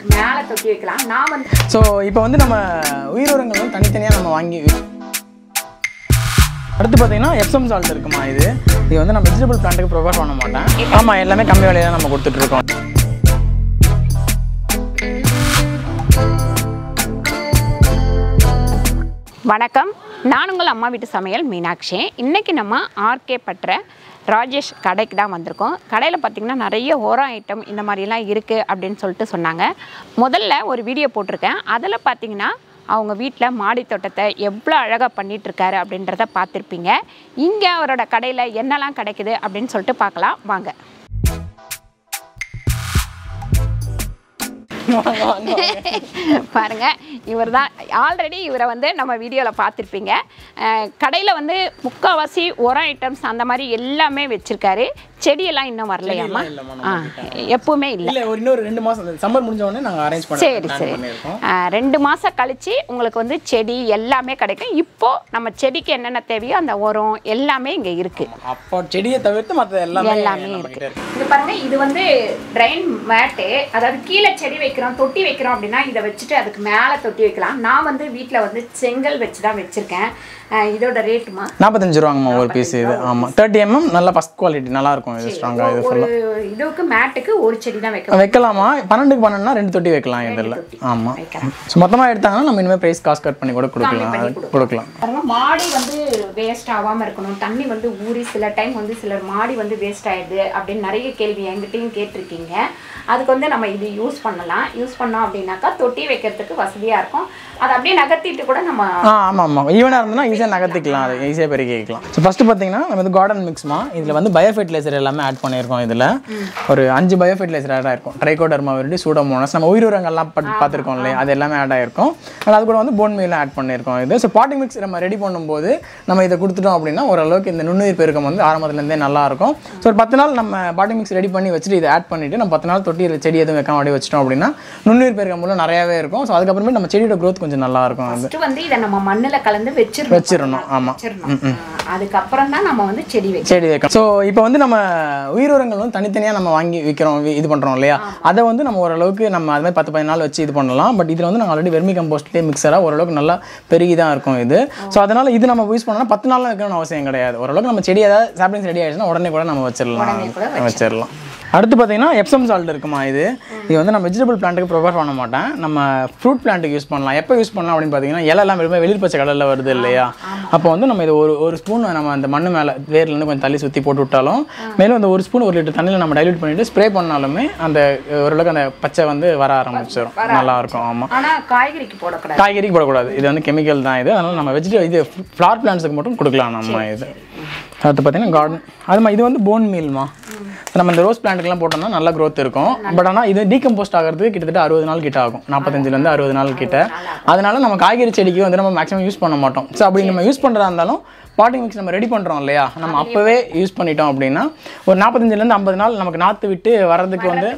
அதுக்கு மேல தொட்டி வைக்கலாம். நான் வந்து சோ இப்போ வந்து நம்ம உயிரோரங்கள் வந்து தனித்தனியா நம்ம வாங்கி அடுத்து பாத்தீங்கன்னா எப்சம் சால்ட் இருக்குமா இது வந்து நம்ம வெஜிடபிள் பிளான்ட்டுக்கு ப்ரொவைட் பண்ண மாட்டேன். ஆமா எல்லாமே கம்மி விலையில நம்ம கொடுத்துட்டு இருக்கோம். வணக்கம், நான் உங்கள் அம்மா வீட்டு சமையல் மீனாட்சி. இன்றைக்கி நம்ம ஆர்கே பட்டறை ராஜேஷ் கடைக்கு தான் வந்திருக்கோம். கடையில் பார்த்திங்கன்னா நிறைய உரம் ஐட்டம் இந்த மாதிரிலாம் இருக்குது அப்படின்னு சொல்லிட்டு சொன்னாங்க. முதல்ல ஒரு வீடியோ போட்டிருக்கேன். அதில் பார்த்திங்கன்னா அவங்க வீட்டில் மாடி தோட்டத்தை எவ்வளோ அழகாக பண்ணிகிட்ருக்காரு அப்படின்றத பார்த்துருப்பீங்க. இங்கே அவரோட கடையில் என்னெல்லாம் கிடைக்குது அப்படின்னு சொல்லிட்டு பார்க்கலாம் வாங்க. பாருங்க, இவர் தான் ஆல்ரெடி இவரை வந்து நம்ம வீடியோவில் பார்த்துருப்பீங்க. கடையில் வந்து முக்கால்வாசி உரம் ஐட்டம்ஸ் அந்த மாதிரி எல்லாமே வச்சுருக்காரு. செடியெல்லாம் இன்னும் வரலையாமா? எப்பவுமே இல்லை, இன்னொரு 2 மாதம் சம்மர் முடிஞ்ச உடனே நாங்கள் அரேஞ்ச் பண்ணி. சரி 2 மாதம் கழிச்சு உங்களுக்கு வந்து செடி எல்லாமே கிடைக்கும். இப்போ நம்ம செடிக்கு என்னென்ன தேவையோ அந்த உரம் எல்லாமே இங்கே இருக்கு. அப்போ செடியை தவிர்த்து மற்ற எல்லாமே இருக்கு. இது பாருங்க, இது வந்து ட்ரைன் மேட்டு, அதாவது கீழே செடி வைக்கிறோம் தொட்டி வைக்கிறோம் அப்படின்னா இதை வச்சுட்டு அதுக்கு மேலே தொட்டி வைக்கலாம். நான் வந்து வீட்டில் வந்து செங்கல் வச்சு தான் வச்சுருக்கேன். இதோட ரேட்டுமா 45 ரூபாங்கம்மா ஒரு பீஸ். இது ஆமாம் 30 mm நல்லா ஃபஸ்ட் குவாலிட்டி நல்லா இருக்கும். இது ஸ்ட்ராங்காக இது ஃபுல்லாக இதுக்கு மேட்டுக்கு ஒரு செடி தான் வைக்கலாமா? 12க்கு 12னா 2 தொட்டி வைக்கலாம் இதில். ஆமாம், ஸோ மொத்தமாக எடுத்தாங்கன்னா நம்ம இனிமேல் ப்ரைஸ் காசு கட் பண்ணி கூட கொடுக்கலாம். மாடி வந்து வேஸ்ட் ஆகாமல் இருக்கணும். தண்ணி வந்து ஊறி சில டைம் வந்து சிலர் மாடி வந்து வேஸ்ட் ஆயிடுது அப்படின்னு நிறைய கேள்வி எங்கிட்டையும் கேட்டிருக்கீங்க. அதுக்கு வந்து நம்ம இது யூஸ் பண்ணலாம். யூஸ் பண்ணோம் அப்படின்னாக்கா தொட்டி வைக்கிறதுக்கு வசதியாக இருக்கும். அதை அப்படியே நகர்த்திட்டு கூட நம்ம ஆமாம் ஈவனாக இருந்ததுன்னா ஈஸியாக நகர்த்திக்கலாம், அது ஈஸியாக பெருக்கிக்கலாம். ஸோ ஃபஸ்ட்டு பார்த்தீங்கன்னா நம்ம வந்து கார்டன் மிக்ஸ்மா இதில் வந்து பயோ ஃபெர்டிலைசர் எல்லாமே ஆட் பண்ணியிருக்கோம். இதில் ஒரு 5 பயோ ஃபெர்டிலைசர் ஆட் ஆயிருக்கும். ட்ரைகோடர்மாவிரிடி, சூடோமோனாஸ், நம்ம உயிரினங்கள்லாம் பார்த்துருக்கோம் இல்லையா, அது எல்லாமே ஆட் ஆயிருக்கும். அது கூட வந்து போன் மீல் ஆட் பண்ணியிருக்கோம். இது ஸோ பாட்டிங் மிக்ஸ் நம்ம ரெடி பண்ணும்போது நம்ம இதை கொடுத்துட்டோம் அப்படின்னா ஓரளவுக்கு இந்த நுண்ணுயிர் பெருக்கம் வந்து ஆரம்பத்துலேருந்தே நல்லாயிருக்கும். ஸோ ஒரு 10 நாள் நம்ம பாட்டிங் மிக்ஸ் ரெடி பண்ணி வச்சுட்டு இதை ஆட் பண்ணிவிட்டு நம்ம 10 நாள் தொட்டி செடி எதுவும் வைக்காம அப்படியே வச்சிட்டோம் அப்படின்னா நுண்ணுயிர் பெருக்கம் மூலம் நிறையாவே இருக்கும். ஸோ அதுக்கப்புறமே நம்ம செடியோட க்ரோத் கொஞ்சம் நல்லா இருக்கும். வந்து இதை நம்ம மண்ணில் கலந்து வச்சிடணும். ஆமாம், அதுக்கப்புறம் தான் நம்ம வந்து செடி வைக்கணும். ஸோ இப்போ வந்து நம்ம உயிரோரங்கள் வந்து தனித்தனியாக நம்ம வாங்கி விற்கிறோம், இது பண்ணுறோம் இல்லையா, அதை வந்து நம்ம ஓரளவுக்கு நம்ம அது மாதிரி 10-15 நாள் வச்சு இது பண்ணலாம். பட் இதில் வந்து நாங்கள் ஆல்ரெடி வெர்மி கம்போஸ்ட்லேயே மிக்சராக ஓரளவுக்கு நல்லா பெருகி தான் இருக்கும் இது. ஸோ அதனால் இது நம்ம யூஸ் பண்ணோம்னா 10 நாள் வைக்கணும்னு அவசியம் கிடையாது. ஓரளவுக்கு நம்ம செடி ஏதாவது சாப்ளிங்ஸ் ரெடி ஆகிடுச்சுன்னா உடனே கூட நம்ம வச்சிடலாம். அடுத்து பார்த்தீங்கன்னா எப்சம் சால்ட் இருக்குமா இது வந்து நம்ம வெஜிடபிள் பிளான்ட்டுக்கு ப்ரொவைட் பண்ண மாட்டேன். நம்ம ஃப்ரூட் பிளான்ட்டுக்கு யூஸ் பண்ணலாம். எப்போ யூஸ் பண்ணலாம் அப்படின்னு பார்த்தீங்கன்னா இலெல்லாம் வெளிர் பச்சை கடலில் வருது இல்லையா, அப்போ வந்து நம்ம இது ஒரு ஸ்பூன் நம்ம அந்த மண்ணு மேலே வேர்லேருந்து கொஞ்சம் தள்ளி சுற்றி போட்டு விட்டாலும் மேலும் அந்த 1 ஸ்பூன் 1 லிட்டர் தண்ணியில் நம்ம டைல்யூட் பண்ணிவிட்டு ஸ்ப்ரே பண்ணாலுமே அந்த ஓரளவுக்கு அந்த பச்சை வந்து வர ஆரம்பிச்சிடும், நல்லாயிருக்கும். ஆமாம், ஆனால் காய்கறிக்கு போடக்கூடாது. இது வந்து கெமிக்கல் தான் இது. அதனால் நம்ம இது ஃப்ளவர் பிளான்ட்ஸுக்கு மட்டும் கொடுக்கலாம் நம்ம இது. அடுத்து பார்த்தீங்கன்னா கார்டன் அதுமா இது வந்து போன் மீல்மா. நம்ம இந்த ரோஸ் பிளான்ட்டுக்கெல்லாம் போட்டோம்னா நல்லா க்ரோத் இருக்கும். பட் ஆனால் இது டீகம்போஸ்ட் ஆகிறதுக்கு கிட்டத்தட்ட 60 நாள் கிட்ட ஆகும், 45 60 நாள் கிட்ட. அதனால நம்ம காய்கறி செடிக்கு வந்து நம்ம மேக்ஸிமம் யூஸ் பண்ண மாட்டோம். ஸோ அப்படி நம்ம யூஸ் பண்ணுறதா இருந்தாலும் பாட்டிங் மிக்ஸ் நம்ம ரெடி பண்ணுறோம் இல்லையா, நம்ம அப்போவே யூஸ் பண்ணிட்டோம் அப்படின்னா ஒரு 45 50 நாள் நமக்கு நாற்று விட்டு வரதுக்கு வந்து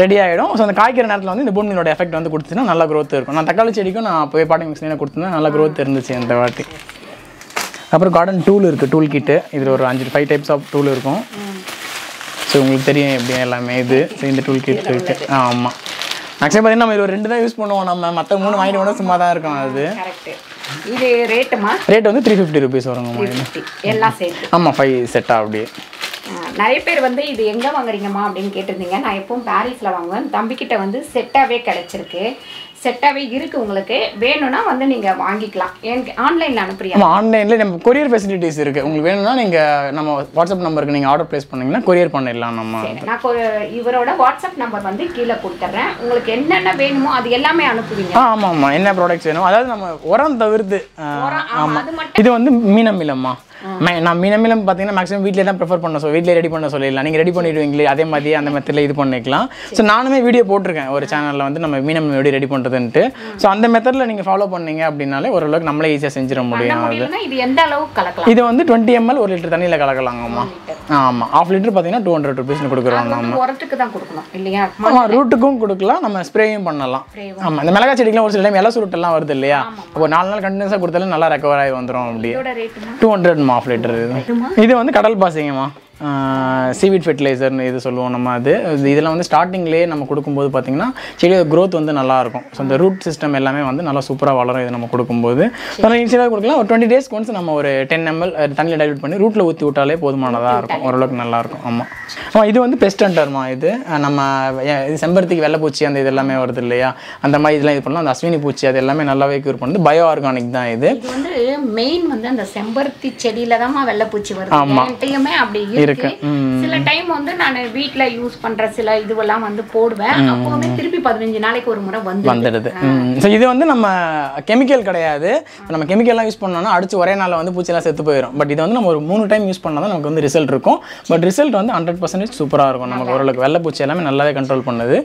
ரெடி ஆகிடும். ஸோ அந்த காய்கறி நேரத்தில் வந்து இந்த போன் மீலோட எஃபெக்ட் வந்து கொடுத்துச்சுன்னா நல்லா க்ரோத் இருக்கும். நான் தக்காளி செடிக்கும் நான் அப்போவே பாட்டிங் மிக்ஸ் கொடுத்துருந்தேன், நல்லா க்ரோத் இருந்துச்சு இந்த வாட்டி. அப்புறம் கார்டன் டூல் இருக்குது, டூல் கிட்டு. இதில் ஒரு 5-5 டைப்ஸ் ஆஃப் டூல் இருக்கும். ஸோ உங்களுக்கு தெரியும் எப்படி எல்லாமே இது. ஸோ இந்த டூல் கிட் இருக்குது. ஆமாம், மேக்ஸிமம் பார்த்தீங்கன்னா நம்ம ஒரு 2 தான் யூஸ் பண்ணுவோம். நம்ம மற்ற 3 வாங்கிட்டு கூட சும்மா தான் இருக்கும். அது இது ரேட் வந்து 350 rupees வருங்கம்மா எல்லாம் சேர்த்து. ஆமாம், 5 செட்டாக அப்படியே. நிறைய பேர் வந்து இது எங்கே வாங்குறீங்கம்மா அப்படின்னு கேட்டிருந்தீங்க. நான் எப்பவும் பாரிஸில் வாங்குவேன். தம்பிக்கிட்ட வந்து செட்டாகவே கிடச்சிருக்கு, செட்டாகவே இருக்குது. உங்களுக்கு வேணும்னா வந்து நீங்கள் வாங்கிக்கலாம். ஆன்லைனில் அனுப்புறீங்க? ஆமாம், ஆன்லைனில் நம்ம கொரியர் ஃபெசிலிட்டிஸ் இருக்குது. உங்களுக்கு வேணும்னா நீங்கள் நம்ம வாட்ஸ்அப் நம்பருக்கு நீங்கள் ஆர்டர் ப்ளேஸ் பண்ணிங்கன்னா கொரியர் பண்ணிடலாம். நம்ம நான் இவரோட வாட்ஸ்அப் நம்பர் வந்து கீழே கொடுத்துட்றேன். உங்களுக்கு என்னென்ன வேணுமோ அது எல்லாமே அனுப்புவீங்க? ஆமாம், என்ன ப்ராடக்ட்ஸ் வேணும், அதாவது நம்ம உரம் தவிர்த்து. ஆமாம், இது வந்து மீனமிலம்மா. நான் மீனமிலம் பார்த்தீங்கன்னா மேக்ஸிமம் வீட்டிலே தான் ப்ரிஃபர் பண்ண. ஸோ வீட்டிலே ரெடி பண்ண சொல்லிடலாம். நீங்கள் ரெடி பண்ணிடுவீங்களே அதே மாதிரி அந்த மெத்தடில் இது பண்ணிக்கலாம். ஸோ நானுமே வீடியோ போட்டிருக்கேன் ஒரு சேனலில் வந்து நம்ம மீனமிலம் எப்படி ரெடி பண்ணுறதுன்ட்டு. ஸோ அந்த மெத்தடில் நீங்கள் ஃபாலோ பண்ணீங்க அப்படின்னாலே ஓரளவுக்கு நம்மளே ஈஸியாக செஞ்சிட முடியும். இது எந்த அளவுக்கு கலக்கலாம்? இது வந்து 20 ml 1 லிட்டர் தண்ணியில் கலக்கலாங்கம்மா. ஆமாம், ½ லிட்டர் பார்த்தீங்கன்னா 200 rupees கொடுக்குறோம். நம்ம உரத்துக்கு தான் கொடுக்கணும் இல்லையா? ஆமாம், ரூட்டுக்கும் கொடுக்கலாம், நம்ம ஸ்ப்ரேயும் பண்ணலாம். ஆமாம், இந்த மிளகாய் செடிக்கெலாம் ஒரு சில டைம் இலை சுருட்டெல்லாம் வருது இல்லையா, அப்போ 4 நாள் கண்டினியூஸாக கொடுத்தாலும் நல்லா ரெக்கவர் ஆகி வந்துடும். அப்படியே 200 ½ லிட்டர். இது வந்து கடல் பாசிங்கம்மா. சீவிட் ஃபெர்டிலைசர்னு இது சொல்லுவோம் நம்ம. அது இதெல்லாம் வந்து ஸ்டார்டிங்லேயே நம்ம கொடுக்கும்போது பார்த்திங்கன்னா செடியோட க்ரோத் வந்து நல்லாயிருக்கும். ஸோ அந்த ரூட் சிஸ்டம் எல்லாமே வந்து நல்லா சூப்பராக வளரும் இது நம்ம கொடுக்கும்போது. அதனால் இனிஷியலாக கொடுக்கலாம். ஒரு 20 டேஸ்க்கு ஒன்ஸ் நம்ம ஒரு 10 ml தண்ணியில் டைல்யூட் பண்ணி ரூட்டில் ஊற்றி விட்டாலே போதுமானதாக இருக்கும். ஓரளவுக்கு நல்லாயிருக்கும். ஆமாம், இது வந்து பெஸ்ட் ஹண்டர்மா. இது நம்ம இது செம்பருத்திக்கு வெள்ளைப்பூச்சி அந்த இது எல்லாமே வருது இல்லையா, அந்த மாதிரி இதெல்லாம் இது பண்ணலாம். அந்த அஸ்வினி பூச்சி அது எல்லாமே நல்லாவே க்யூர் பண்ணுது. பயோ ஆர்கானிக் தான் இது. இது வந்து மெயின் வந்து அந்த செம்பருத்தி செடியில தான் வெள்ளைப்பூச்சி வருது. என்கிட்டயுமே அப்படி இருக்கு. சில டைம் வந்து நான் வீட்ல யூஸ் பண்ற சில இதுவெல்லாம் வந்து போடுவேன். அப்போவுமே திருப்பி 15 நாளைக்கு ஒரு முறை வந்துடுது. ஸோ இது வந்து நம்ம கெமிக்கல் கிடையாது. நம்ம கெமிக்கல்லாம் யூஸ் பண்ணோம்னா அடிச்சு ஒரே நாளில் வந்து பூச்சிலாம் செத்து போயிடும். பட் இது வந்து நம்ம ஒரு 3 டைம் யூஸ் பண்ணால் தான் நமக்கு வந்து ரிசல்ட் இருக்கும். பட் ரிசல்ட் வந்து 100% சூப்பராக இருக்கும். நமக்கு ஓரளவுக்கு வெள்ளைப்பூச்சி எல்லாமே நல்லாவே கண்ட்ரோல் பண்ணுது.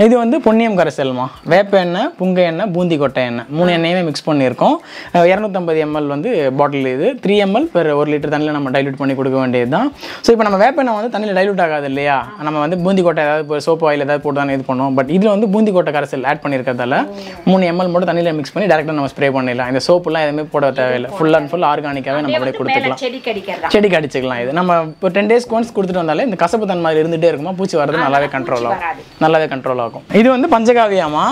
இது வந்து பொன்னியம் கரைசல்மா. வேப்ப எண்ணெய், புங்க எண்ணெய், பூந்தி கொட்டை எண்ணெய் 3 எண்ணெயுமே மிக்ஸ் பண்ணியிருக்கோம். 250 ml வந்து பாட்டில். இது 3 ml per 1 லிட்டர் தண்ணியில் நம்ம டைல்யூட் பண்ணி கொடுக்க வேண்டியது தான். ஸோ இப்போ நம்ம வேப்ப எண்ணெய் வந்து தண்ணியில் டைல்யூட் ஆகாது இல்லையா, நம்ம வந்து பூந்தி கொட்டை ஏதாவது சோப்பு ஆயில் ஏதாவது போட்டு தானே இது பண்ணுவோம். பட் இதில் வந்து பூந்தி கொட்டை கரைசல் ஆட் பண்ணியிருக்கிறதால 3 ml மட்டும் தண்ணியில் மிக்ஸ் பண்ணி டேரெக்டாக நம்ம ஸ்ப்ரே பண்ணிடலாம். இந்த சோப்புலாம் எதுவுமே போட தேவையில்லை. ஃபுல் அண்ட் ஃபுல் ஆர்கானிக்காகவே நம்ம அப்படியே கொடுத்துக்கலாம். செடிக்கு அடிச்சுக்கலாம். இது நம்ம இப்போ 10 டேஸ்க்கு ஒன்ஸ் கொடுத்துட்டு வந்தாலே இந்த கசப்பு தன்மை இருந்துகிட்டே இருக்குமா, பூச்சி வரது நல்லாவே கண்ட்ரோல் ஆகும். இது வந்து பஞ்சகாவியாமா.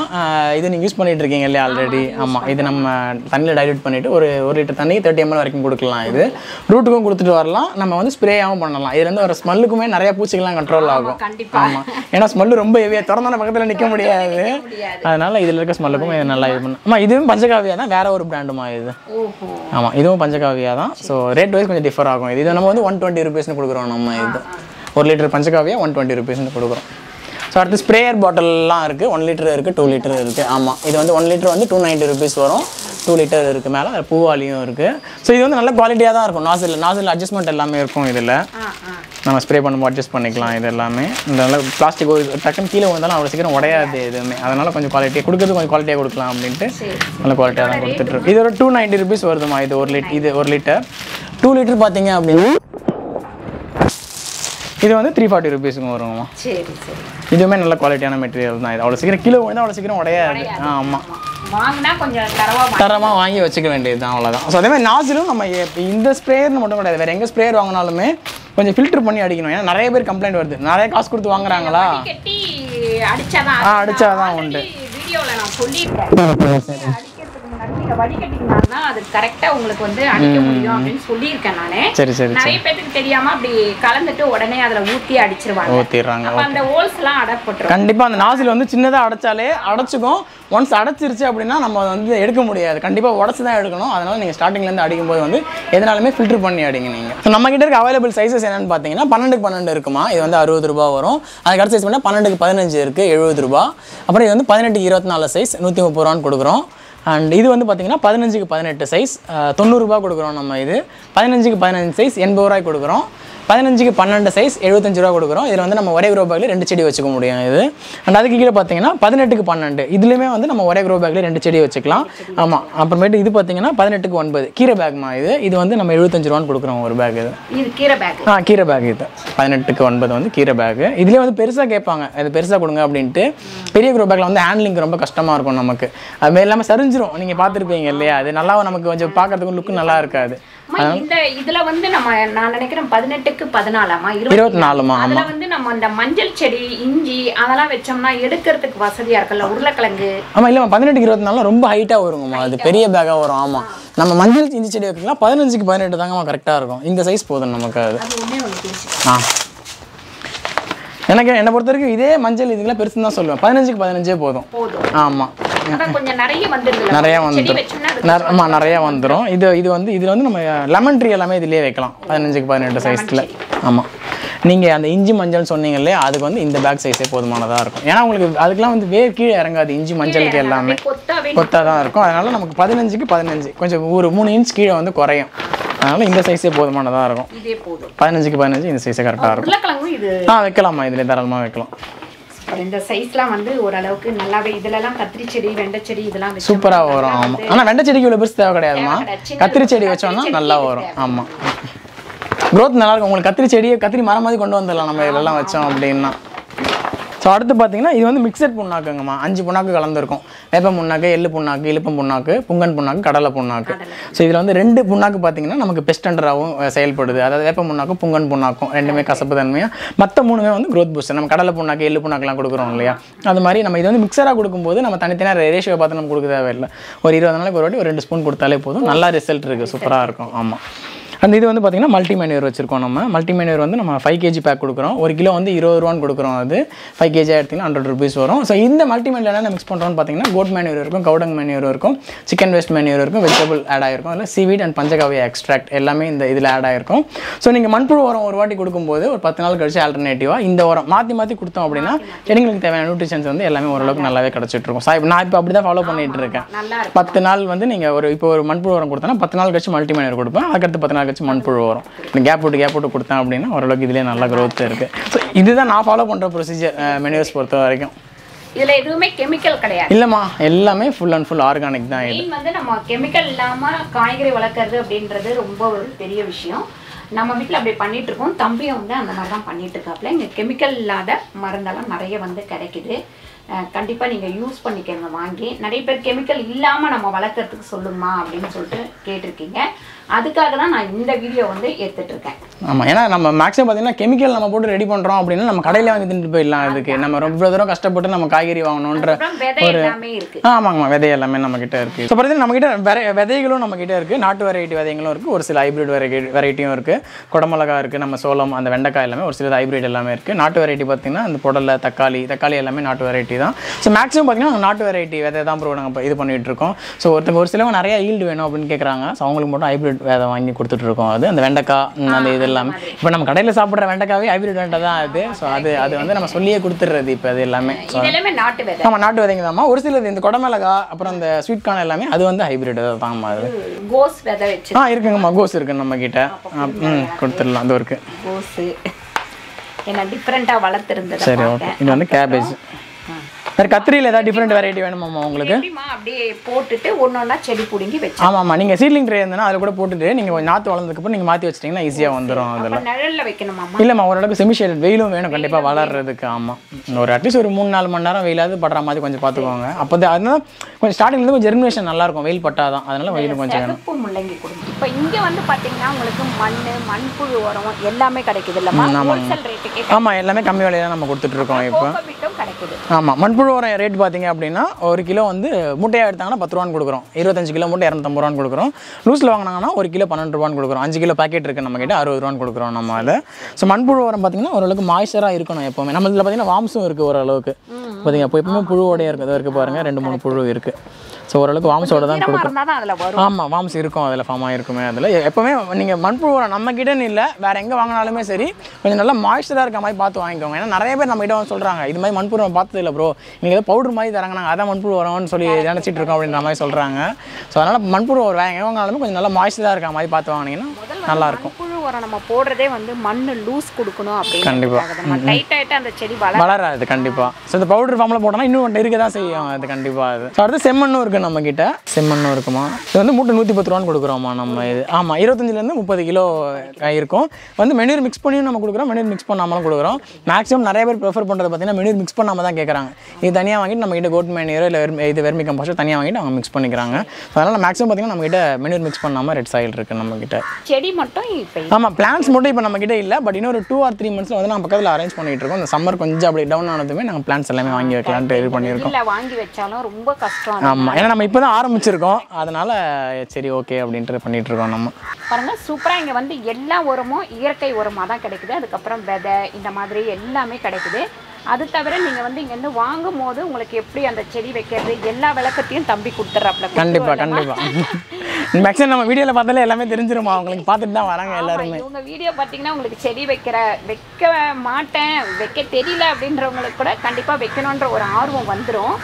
இது நீங்கள் யூஸ் பண்ணிட்டு இருக்கீங்க இல்லையா ஆல்ரெடி. ஆமாம், இது நம்ம தண்ணியில் டைல்யூட் பண்ணிவிட்டு ஒரு லிட்டர் தண்ணி 30 ml வரைக்கும் கொடுக்கலாம். இது ரூட்டுக்கும் கொடுத்துட்டு வரலாம். நம்ம வந்து ஸ்ப்ரேயாகவும் பண்ணலாம். இதுலேருந்து ஒரு ஸ்மெல்லுக்குமே நிறைய பூச்சிகள்லாம் கண்ட்ரோல் ஆகும். ஆமாம், ஏன்னா ஸ்மெல்லு ரொம்ப ஹெவியாக திறந்தான பக்கத்தில் நிற்க முடியாது. அதனால இதில் இருக்க ஸ்மெல்லுக்கும் இது நல்லா இது பண்ணும். ஆமாம், இதுவும் பஞ்சகாவியா தான், வேற ஒரு பிராண்டுமா இது. ஆமாம், இதுவும் பஞ்சகாவியா தான். ஸோ ரேட் வைஸ் கொஞ்சம் டிஃபர் ஆகும். இது நம்ம வந்து 120 rupeesனு கொடுக்குறோம். நம்ம இது 1 லிட்டர் பஞ்சகாவியா 120 rupeesனு கொடுக்குறோம். ஸோ அடுத்து ஸ்ப்ரேயர் பாட்டில்லாம் இருக்குது. 1 லிட்டர் இருக்குது, 2 லிட்டர் இருக்குது. ஆமாம், இது வந்து 1 லிட்டர் வந்து 290 rupees வரும். 2 லிட்டர் இருக்குது. மேலே அது பூவாலியும் இருக்குது. ஸோ இது வந்து நல்ல குவாலிட்டியாக தான் இருக்கும். நாசில் அட்ஜஸ்ட்மெண்ட் எல்லாமே இருக்கும். இதில் நம்ம ஸ்ப்ரே பண்ணும்போது அட்ஜஸ்ட் பண்ணிக்கலாம். இது எல்லாமே இந்த நல்ல பிளாஸ்டிக் ஒரு டக்குன்னு கீழே வந்தாலும் அவ்வளோ சீக்கிரம் உடையாது எதுவுமே. அதனால் கொஞ்சம் குவாலிட்டியாக கொடுக்குறது, கொஞ்சம் குவாலிட்டியாக கொடுக்கலாம் அப்படின்ட்டு நல்ல குவாலிட்டியாக தான் கொடுத்துட்ருக்கு. இது ஒரு 290 rupees வருதுமா. இது 1 லிட்டர். 2 லிட்டர் பார்த்தீங்க அப்படின்னா இது வந்து 340 rupeesக்கு வருங்கம்மா. இதுவுமே நல்ல குவாலிட்டியான மெட்டீரியல் தான். இது அவ்வளோ சீக்கிரம் கீழே விழுந்தால் அவ்வளோ சீக்கிரம் உடையாது. ஆமாம், வாங்கினா கொஞ்சம் தரமாக வாங்கி வச்சுக்க வேண்டியது தான், அவ்வளோதான். ஸோ அதே மாதிரி நாசிலும் நம்ம இந்த ஸ்ப்ரேயர்னு மட்டும் கிடையாது, வேறு எங்கே ஸ்ப்ரேயர் வாங்கினாலுமே கொஞ்சம் ஃபில்டர் பண்ணி அடிக்கணும். ஏன்னா நிறைய பேர் கம்ப்ளைண்ட் வருது, நிறைய காசு கொடுத்து வாங்குறாங்களா. அடிச்சாதான் உண்டு. வீடியோவில் நான் சொல்லியிருக்கேன், வடிகட்டினா அது கரெக்டா உங்களுக்கு வந்து அடிக்க முடியும் அப்படின்னு சொல்லியிருக்கேன் நானே. நிறைய பேருக்கு தெரியாம அப்படி கலந்துட்டு உடனே அதுல ஊத்தி அடிச்சிருவாங்க. அப்ப அந்த ஹோல்ஸ் எல்லாம் அடப்பட்டுரும். கண்டிப்பா அந்த நாசில் வந்து சின்னதா அடைச்சாலே அடைச்சுக்கும். ஒன்ஸ் அடைச்சிருச்சு அப்படின்னா நம்ம வந்து எடுக்க முடியாது. கண்டிப்பா உடச்சு தான் எடுக்கணும். அதனால நீங்க ஸ்டார்டிங்ல இருந்து அடிக்கும் போது வந்து எதனாலுமே ஃபில்டர் பண்ணி அடிங்க நீங்க. நம்ம கிட்ட இருக்க அவைலபிள் சைஸஸ் என்னன்னு பாத்தீங்கன்னா 12க்கு 12 இருக்குமா. இது வந்து 60 ரூபாய் வரும். அதுக்கு அடுத்த சைஸ் பண்ணா 12க்கு 15 இருக்கு 70 ரூபாய். அப்புறம் இது வந்து 18க்கு 24 சைஸ் 130 ரூபான்னு கொடுக்குறோம். அண்ட் இது வந்து பார்த்தீங்கன்னா 15க்கு 18 சைஸ் 90 ரூபாய் கொடுக்குறோம். நம்ம இது 15க்கு 15 சைஸ் 80 ரூபாய் கொடுக்குறோம். 15க்கு 12 சைஸ் 75 ரூபா கொடுக்குறோம். இதில் வந்து நம்ம ஒரே க்ரோ பேக்கில் 2 செடி வச்சுக்க முடியும் இது. அண்ட் அதுக்கு கீழே பார்த்தீங்கன்னா 18க்கு 12 இதுலேயுமே வந்து நம்ம ஒரே க்ரோ பேக்கில் 2 செடி வச்சுக்கலாம். ஆமாம், அப்புறமேட்டு இது பார்த்தீங்கன்னா 18க்கு 9 கீரை பேக்மா. இது வந்து நம்ம 75 ரூபான்னு கொடுக்குறோம் ஒரு பேக். இது கீரை பேக். கீரை பேக். இது 18க்கு 9 வந்து கீரை பேக். இதுலேயே வந்து பெருசாக கேட்பாங்க, இது பெருசாக கொடுங்க அப்படின்ட்டு. பெரிய க்ரோ பேக்கில் வந்து ஹேண்ட்லிங் ரொம்ப கஷ்டமாக இருக்கும் நமக்கு. அதுமாதிரி இல்லாமல் சரிஞ்சிரும். நீங்கள் பார்த்துருப்பீங்க இல்லையா, அது நல்லா நமக்கு கொஞ்சம் பார்க்கறதுக்கு லுக்கு நல்லா இருக்காது. இந்த இதுல வந்து நான் நினைக்கிறேன் 18க்கு 14 24 அதுல வந்து நம்ம அந்த மஞ்சள் செடி, இஞ்சி அதெல்லாம் வச்சோம்னா எடுக்கிறதுக்கு வசதியா இருக்குல்ல. உருளைக்கிழங்கு. ஆமா, இல்ல 18க்கு 24 ரொம்ப ஹைட்டா வருங்கம்மா. அது பெரிய பேக்கா வரும். ஆமா, நம்ம மஞ்சள் இஞ்சி செடி வைக்கலாம் 15க்கு 18 தாங்கம்மா கரெக்டா இருக்கும். இந்த சைஸ் போதும் நமக்கு. அது எனக்கு என்னை பொறுத்த வரைக்கும் இதே மஞ்சள் இதுக்கெல்லாம் பெருசுன்னு தான் சொல்லுவேன். 15க்கு 15 போதும். ஆமா, நிறைய வந்துடும். ஆமாம், நிறைய வந்துடும். இது வந்து இதில் வந்து நம்ம லெமன் ட்ரீ எல்லாமே இதுலேயே வைக்கலாம் 15க்கு 18 சைஸில். ஆமாம், நீங்கள் அந்த இஞ்சி மஞ்சள் சொன்னீங்க இல்லையா, அதுக்கு வந்து இந்த பேக் சைஸே போதுமானதாக இருக்கும். ஏன்னா உங்களுக்கு அதுக்கெலாம் வந்து வேர் கீழே இறங்காது. இஞ்சி மஞ்சளுக்கு எல்லாமே கொத்தாக தான் இருக்கும். அதனால் நமக்கு 15க்கு 15 கொஞ்சம் ஒரு 3 இன்ச் கீழே வந்து குறையும். அதனால் இந்த சைஸே போதுமானதாக இருக்கும். 15க்கு 15 இந்த சைஸே கரெக்டாக இருக்கும். வைக்கலாமா, இதில் தாராளமாக வைக்கலாம். இந்த சைஸ்லாம் வந்து ஓரளவுக்கு நல்லாவே. இதெல்லாம் கத்திரி செடி, வெண்டை செடி இதெல்லாம் சூப்பராக வரும். ஆமாம், ஆனால் வெண்டை செடிக்கு இவ்வளோ பெருசு தேவை கிடையாதுமா. கத்திரி செடி வச்சோம்னா நல்லா வரும். ஆமாம், க்ரோத் நல்லா இருக்கும். உங்களுக்கு கத்திரி செடியை கத்திரி மரம் மாதிரி கொண்டு வந்துடலாம் நம்ம இதெல்லாம் வச்சோம் அப்படின்னா. ஸோ அடுத்து பார்த்தீங்கன்னா இது வந்து மிக்சட் புண்ணாக்குங்கம்மா 5 புண்ணாக்கு கலந்துருக்கும் வேப்ப புண்ணாக்கு எள்ளு புண்ணாக்கு இழுப்பம் புண்ணாக்கு புங்கன் புண்ணாக்கு கடலை புண்ணாக்கு ஸோ இதில் வந்து 2 புண்ணாக்கு பார்த்தீங்கன்னா நமக்கு பெஸ்ட் அண்டராகவும் செயல்படுது அதாவது வேப்ப புண்ணாக்கும் புங்கன் புண்ணாக்கும் ரெண்டுமே கசப்பு தன்மையாக மற்ற 3மே வந்து க்ரோத் பூஸ்டர் நம்ம கடலை புண்ணாக்கு எள்ளு புண்ணாக்கெலாம் கொடுக்குறோம் இல்லையா அது மாதிரி நம்ம இது வந்து மிக்சராக கொடுக்கும்போது நம்ம தனித்தனியாக ரேஷியோ பார்த்து நம்ம கொடுக்க தேவையில்லை ஒரு 20 நாளைக்கு ஒரு வாட்டி ஒரு 2 ஸ்பூன் கொடுத்தாலே போதும் நல்லா ரிசல்ட் இருக்குது சூப்பராக இருக்கும் ஆமாம் அந்த இது வந்து பார்த்திங்கன்னா மல்டி மேனியூர் வச்சுருக்கோம் நம்ம மல்டி மேனியூர் வந்து நம்ம 5 kg பேக் கொடுக்குறோம் 1 கிலோ வந்து 20 ரூபான்னு கொடுக்குறோம் அது 5 kg எடுத்திங்கன்னா 100 rupees வரும் ஸோ இந்த மல்டி மேனியூர் என்ன மிக்ஸ் பண்ணுறோம்னு பார்த்தீங்கன்னா கோட் மேனியூர் இருக்கும் கவுடங் மேனியூர் இருக்கும் சிக்கன் வேஸ்ட் மேனியூர் இருக்கும் வெஜிடபிள் ஆட் ஆகிருக்கும் அதில் சீவீட் அண்ட் பஞ்சகாவிய எக்ஸ்ட்ராக்ட் எல்லாமே இந்த இதில் ஆட் ஆகிருக்கும் ஸோ நீங்கள் மண்புழு உரம் ஒரு வாட்டி கொடுக்கும்போது ஒரு 10 நாள் கழிச்சு ஆல்டர்னேட்டிவாக இந்த உரம் மாற்றி கொடுத்தோம் அப்படின்னா செடிங்களுக்கு தேவையான நியூட்ரிஷன்ஸ் வந்து எல்லாமே ஓரளவுக்கு நல்லாவே கிடச்சிட்டு இருக்கும் நான் இப்போ அப்படி தான் ஃபாலோ பண்ணிட்டு இருக்கேன் 10 நாள் வந்து நீங்கள் இப்போ ஒரு மண்புழு உரம் கொடுத்தோன்னா 10 நாள் கழிச்சு மல்டி மேனியூர் கொடுப்பேன் அதுக்கடுத்து 10 நாள் கழிச்சு மண்புழு உரம் கேப் விட்டு கொடுத்தேன் அப்படின்னா ஓரளவுக்கு இதுலேயே நல்லா க்ரோத் இருக்குது ஸோ இதுதான் நான் ஃபாலோ பண்ணுற ப்ரொசீஜர் மெனியூர்ஸ் பொறுத்த வரைக்கும் இதுல எதுவுமே கெமிக்கல் கிடையாது இல்லம்மா எல்லாமே ஃபுல் அண்ட் ஃபுல் ஆர்கானிக் தான் இது வந்து நம்ம கெமிக்கல் இல்லாம காய்கறி வளர்க்கறது அப்படின்றது ரொம்ப ஒரு பெரிய விஷயம் நம்ம வீட்டில் அப்படி பண்ணிட்டு இருக்கோம் தம்பியும் வந்து அந்த மாதிரி தான் பண்ணிட்டு இருக்காப்புல இங்கே கெமிக்கல் இல்லாத மருந்தெல்லாம் நிறைய வந்து கிடைக்குது கண்டிப்பாக நீங்கள் யூஸ் பண்ணிக்கங்க வாங்கி நிறைய பேர் கெமிக்கல் இல்லாமல் நம்ம வளர்க்குறதுக்கு சொல்லுமா அப்படின்னு சொல்லிட்டு கேட்டிருக்கீங்க அதுக்காக தான் நான் இந்த வீடியோ வந்து எடுத்துட்டு இருக்கேன் ஆமாம் ஏன்னா நம்ம மேக்ஸிமம் பார்த்தீங்கன்னா கெமிக்கல் நம்ம போட்டு ரெடி பண்ணுறோம் அப்படின்னா நம்ம கடையில் வாங்கி தின்னுட்டு போயிடலாம் அதுக்கு நம்ம ரொம்ப தூரம் கஷ்டப்பட்டு நம்ம காய்கறி வாங்கணுன்ற ஒரு ஆமாங்கம்மா விதை எல்லாமே நம்மக்கிட்ட இருக்குது ஸோ பார்த்தீங்கன்னா நம்மக்கிட்ட விதைகளும் நம்மக்கிட்ட இருக்குது நாட்டு வெரைட்டி விதைகளும் இருக்குது ஒரு சில ஹைப்ரிட் வெரைட்டியும் இருக்குது குடமிளகா இருக்குது நம்ம சோளம் அந்த வெண்டைக்காய் எல்லாமே ஒரு சில ஹைப்ரிட் எல்லாமே இருக்குது நாட்டு வெரைட்டி பார்த்தீங்கன்னா அந்த புடலை தக்காளி எல்லாமே நாட்டு வெரைட்டி தான் ஸோ மேக்ஸிமம் பார்த்தீங்கன்னா நாட்டு வெரைட்டி விதை தான் ப்ரோ நாங்கள் இது பண்ணிகிட்டு இருக்கோம் ஸோ ஒரு சிலவங்க நிறைய ஈல்டு வேணும் அப்படின்னு கேட்குறாங்க ஸோ அவங்களுக்கு மட்டும் ஹைப்ரிட் விதை வாங்கி கொடுத்துட்ருக்கோம் அது அந்த வெண்டைக்காய் அந்த இது எல்லாமே இப்போ நம்ம கடையில் சாப்பிட்ற வெண்டைக்காவே ஹைப்ரிட் வெண்டை தான் ஸோ அது வந்து நம்ம சொல்லியே கொடுத்துட்றது இப்போ அது எல்லாமே ஆமாம் நாட்டு விதைங்க தான்மா ஒரு சிலது இந்த குடமிளகா அப்புறம் அந்த ஸ்வீட் கார்ன் எல்லாமே அது வந்து ஹைப்ரிட் தான்மா அது கோஸ் விதை வச்சு இருக்குங்கம்மா கோஸ் இருக்குது நம்மக்கிட்ட கொடுத்துடலாம் அது இருக்குது கோஸ் என்ன டிஃப்ரெண்ட்டாக வளர்த்துருந்தது சரி ஓகே இது வந்து கேபேஜ் வேறு கத்திரியில் ஏதாவது டிஃப்ரெண்ட் வெரைட்டி வேணுமாம்மா உங்களுக்கு அப்படியே போட்டுட்டு ஒன்றா செடி பிடுங்கி வச்சு ஆமாம் நீங்கள் சீட்லிங் ட்ரே இருந்தால் அதில் கூட போட்டுட்டு நீங்கள் நாற்று வளர்ந்ததுக்கப்புறம் நீங்கள் மாற்றி வச்சிட்டிங்கன்னா ஈஸியாக வந்துடும் அதில் நிழலில் வைக்கணுமா இல்லைம்மா ஓரளவுக்கு செமிஷேடட் வெயிலும் வேணும் கண்டிப்பாக வளர்றதுக்கு ஆமாம் ஒரு அட்லீஸ்ட் ஒரு 3-4 மணி நேரம் வெயிலாவது படுற மாதிரி கொஞ்சம் பார்த்துக்கோங்க அப்போ அதனால கொஞ்சம் ஸ்டார்டிங்லேருந்து கொஞ்சம் ஜெர்மினேஷன் நல்லாயிருக்கும் வெயில் பட்டாதான் அதனால வெயிலும் கொஞ்சம் வேணும் முள்ளங்கி கொடுங்க இப்போ இங்கே வந்து பார்த்தீங்கன்னா உங்களுக்கு மண்புழு உரம் எல்லாமே கிடைக்குது இல்லைம்மா ஹோல்சேல் ரேட்டுக்கே ஆமாம் எல்லாமே கம்மி விலையில நம்ம கொடுத்துட்ருக்கோம் இப்போ கிடைக்குது ஆமாம் மண்புழு உரம் ரேட் பார்த்தீங்க அப்படின்னா ஒரு கிலோ வந்து மூட்டையாக எடுத்தாங்கன்னா 10 ரூபான்னு கொடுக்குறோம் 25 கிலோ மூட்டை 250 ரூபான்னு கொடுக்குறோம் லூஸில் வாங்கினாங்கன்னா ஒரு கிலோ 12 ரூபான்னு கொடுக்குறோம் 5 கிலோ பேக்கெட் இருக்குது நம்மக்கிட்ட 60 ரூபான்னு கொடுக்குறோம் நம்ம அதை ஸோ மண்புழு உரம் பார்த்தீங்கன்னா ஓரளவுக்கு மாய்ச்சராக இருக்கணும் எப்போவுமே நம்ம இதில் பார்த்தீங்கன்னா வாம்ஸும் இருக்குது ஓரளவுக்கு பார்த்தீங்க அப்போ எப்பவுமே புழுவோடையே இருக்குது இருக்குது பாருங்கள் 2-3 புழு இருக்குது ஸோ ஓரளவுக்கு வாம்ஸோட தான் கொடுக்கும் ஆமாம் வாம்ஸ் இருக்கும் அதில் ஃபார்ம் ஆகிருக்குமே அதில் எப்போவுமே நீங்கள் மண்புழு உரம் நம்மக்கிட்டேன்னு இல்லை வேறு எங்கே வாங்கினாலுமே சரி கொஞ்சம் நல்லா மாய்ச்சராக இருக்க மாதிரி பார்த்து வாங்கிக்கோங்க ஏன்னா நிறைய பேர் நம்மகிட்ட வந்து சொல்கிறாங்க இது மாதிரி மண்புழு உரம் பார்த்தது இல்லை ப்ரோ நீங்கள் ஏதோ பவுடர் மாதிரி தராங்க நாங்கள் அதான் மண்புழு உரம்னு சொல்லி நினச்சிட்டு இருக்கோம் அப்படின்ற மாதிரி சொல்கிறாங்க ஸோ அதனால் மண்புழு உரம் வேறு எங்கே வாங்கினாலுமே கொஞ்சம் நல்லா மாய்ச்சராக இருக்க மாதிரி பார்த்து வாங்கினீங்கன்னா நல்லாயிருக்கும் உரம் நம்ம போடுறதே வந்து மண் லூஸ் கொடுக்கணும் அப்படின்னு கண்டிப்பாக டைட் ஆகிட்டு அந்த செடி வளராது கண்டிப்பாக ஸோ இந்த பவுடர் ஃபார்மில் போட்டோம்னா இன்னும் இருக்க தான் செய்யும் அது கண்டிப்பாக அது ஸோ அடுத்து செம்மண்ணும் இருக்குது நம்மக்கிட்ட செம்மண்ணும் இருக்குமா இது வந்து மூட்டை 110 ரூபான்னு கொடுக்குறோம்மா நம்ம இது ஆமாம் 25 30 கிலோ இருக்கும் வந்து மெனூர் மிக்ஸ் பண்ணியும் நம்ம கொடுக்குறோம் மெனூர் மிக்ஸ் பண்ணாமலும் கொடுக்குறோம் மேக்ஸிமம் நிறைய பேர் ப்ரிஃபர் பண்ணுறது பார்த்தீங்கன்னா மெனூர் மிக்ஸ் பண்ணாமல் தான் கேட்குறாங்க இது தனியாக வாங்கிட்டு நம்மகிட்ட கோட் மேனியூரோ இல்லை இது வெர்மி கம்போஸ்ட் தனியாக வாங்கிட்டு அவங்க மிக்ஸ் பண்ணிக்கிறாங்க அதனால் மேக்ஸிமம் பார்த்தீங்கன்னா நம்மகிட்ட மெனூர் மிக்ஸ் பண்ணாமல் ரெட் சாயில் இருக்குது நம்மகிட்ட செடி மட்டும் ஆமாம் பிளான்ஸ் மட்டும் இப்போ நம்மகிட்ட இல்லை பட் இன்னொரு 2 or 3 months வந்து நாங்கள் பக்கத்தில் அரேஞ்ச் பண்ணிட்டு இருக்கோம் இந்த சம்மர் கொஞ்சம் அப்படி டவுன் ஆனதுமே நாங்கள் பிளான்ஸ் எல்லாமே வாங்கி வைக்கலான்ட்டு இது பண்ணியிருக்கோம் வாங்கி வச்சாலும் ரொம்ப கஷ்டம் ஆமாம் ஏன்னா நம்ம இப்போ தான் ஆரம்பிச்சிருக்கோம் அதனால் சரி ஓகே அப்படின்ட்டு பண்ணிட்டு இருக்கோம் நம்ம பாருங்க சூப்பராக இங்கே வந்து எல்லா உரமும் இயற்கை உரமாக தான் கிடைக்குது அதுக்கப்புறம் விதை இந்த மாதிரி எல்லாமே கிடைக்குது அது தவிர நீங்கள் வந்து இங்கேருந்து வாங்கும் போது உங்களுக்கு எப்படி அந்த செடி வைக்கிறது எல்லா விளக்கத்தையும் தம்பி கொடுத்துட்றாப்ல கண்டிப்பாக மேக்ஸிமம் நம்ம வீடியோவில் பார்த்தாலே எல்லாமே தெரிஞ்சிருமா அவங்களுக்கு பார்த்துட்டு தான் வராங்க எல்லாருமே இவங்க வீடியோ பார்த்தீங்கன்னா உங்களுக்கு செடி வைக்க மாட்டேன் வைக்க தெரியல அப்படின்றவங்களுக்கு கூட கண்டிப்பாக வைக்கணுன்ற ஒரு ஆர்வம் வந்துடும்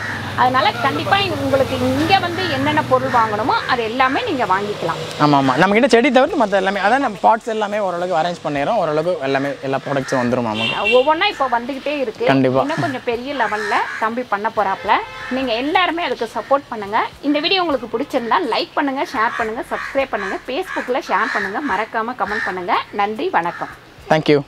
அதனால கண்டிப்பாக உங்களுக்கு இங்கே வந்து என்னென்ன பொருள் வாங்கணுமோ அது எல்லாமே நீங்கள் வாங்கிக்கலாம் ஆமாம் நம்மகிட்ட செடி தவிர்த்து மற்ற எல்லாமே அதான் நம்ம பாட்ஸ் எல்லாமே ஓரளவுக்கு அரேஞ்ச் பண்ணிடுறோம் ஓரளவுக்கு எல்லாமே எல்லா ப்ராடக்ட்ஸும் வந்துடும் ஒவ்வொன்றா இப்போ வந்துக்கிட்டே இருக்குது இன்னும் கொஞ்சம் பெரிய லெவலில் தம்பி பண்ண போகிறாப்புல நீங்கள் எல்லாருமே அதுக்கு சப்போர்ட் பண்ணுங்கள் இந்த வீடியோ உங்களுக்கு பிடிச்சிருந்தா லைக் பண்ணுங்கள் ஷேர் பண்ணுங்கள் சப்ஸ்கிரைப் பண்ணுங்கள் ஃபேஸ்புக்கில் ஷேர் பண்ணுங்கள் மறக்காமல் கமெண்ட் பண்ணுங்கள் நன்றி வணக்கம் தேங்க்யூ